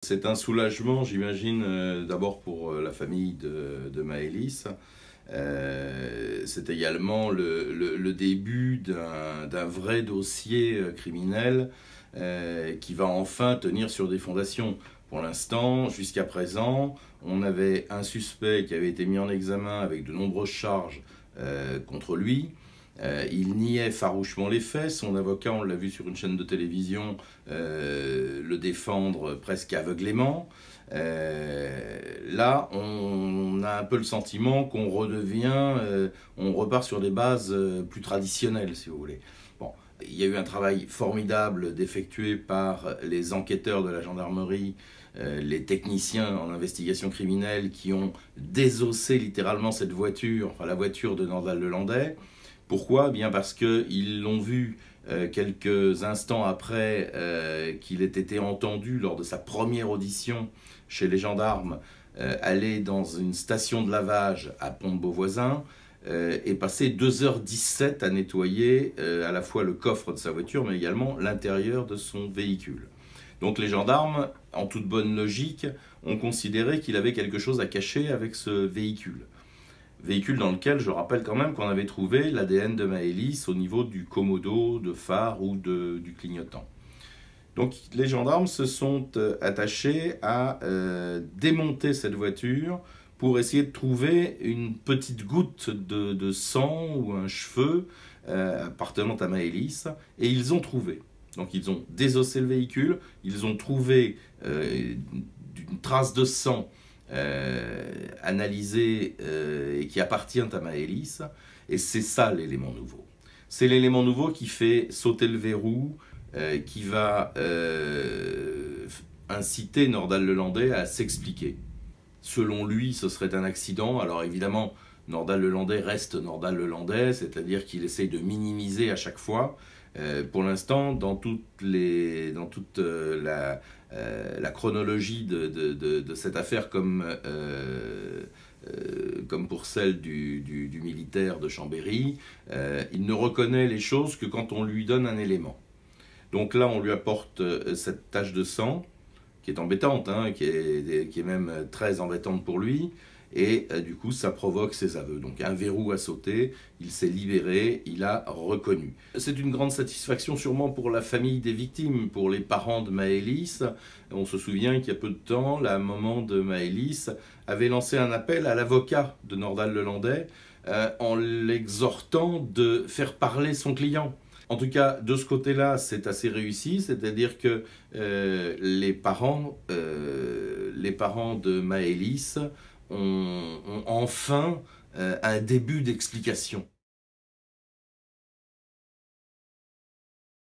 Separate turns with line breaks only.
C'est un soulagement, j'imagine, d'abord pour la famille de Maëlys. C'est également le début d'un vrai dossier criminel qui va enfin tenir sur des fondations. Pour l'instant, jusqu'à présent, on avait un suspect qui avait été mis en examen avec de nombreuses charges contre lui. Il niait farouchement les faits. Son avocat, on l'a vu sur une chaîne de télévision, le défendre presque aveuglément. Là, on a un peu le sentiment qu'on redevient, on repart sur des bases plus traditionnelles, si vous voulez. Bon, il y a eu un travail formidable d'effectué par les enquêteurs de la gendarmerie, les techniciens en investigation criminelle qui ont désossé littéralement cette voiture, enfin la voiture de Nordal-Lelandais. Pourquoi? Bien parce qu'ils l'ont vu quelques instants après qu'il ait été entendu lors de sa première audition chez les gendarmes, aller dans une station de lavage à Pont-de-Beauvoisin et passer 2h17 à nettoyer à la fois le coffre de sa voiture mais également l'intérieur de son véhicule. Donc les gendarmes, en toute bonne logique, ont considéré qu'il avait quelque chose à cacher avec ce véhicule. Véhicule dans lequel, je rappelle quand même qu'on avait trouvé l'ADN de Maëlys au niveau du commodo, de phare ou du clignotant. Donc les gendarmes se sont attachés à démonter cette voiture pour essayer de trouver une petite goutte de sang ou un cheveu appartenant à Maëlys, et ils ont trouvé. Donc ils ont désossé le véhicule, ils ont trouvé une trace de sang analysé et qui appartient à Maëlys, et c'est ça l'élément nouveau. C'est l'élément nouveau qui fait sauter le verrou, qui va inciter Nordal-Lelandais à s'expliquer. Selon lui, ce serait un accident. Alors évidemment, Nordal-Lelandais reste Nordal-Lelandais, c'est-à-dire qu'il essaye de minimiser à chaque fois. Pour l'instant, dans toute la chronologie de cette affaire, comme pour celle du militaire de Chambéry, il ne reconnaît les choses que quand on lui donne un élément. Donc là, on lui apporte cette tache de sang, qui est embêtante, hein, qui est même très embêtante pour lui, et du coup ça provoque ses aveux. Donc un verrou a sauté, il s'est libéré, il a reconnu. C'est une grande satisfaction sûrement pour la famille des victimes, pour les parents de Maëlys. On se souvient qu'il y a peu de temps, la maman de Maëlys avait lancé un appel à l'avocat de Nordal-Lelandais en l'exhortant de faire parler son client. En tout cas, de ce côté-là, c'est assez réussi, c'est-à-dire que les parents de Maëlys ont enfin un début d'explication.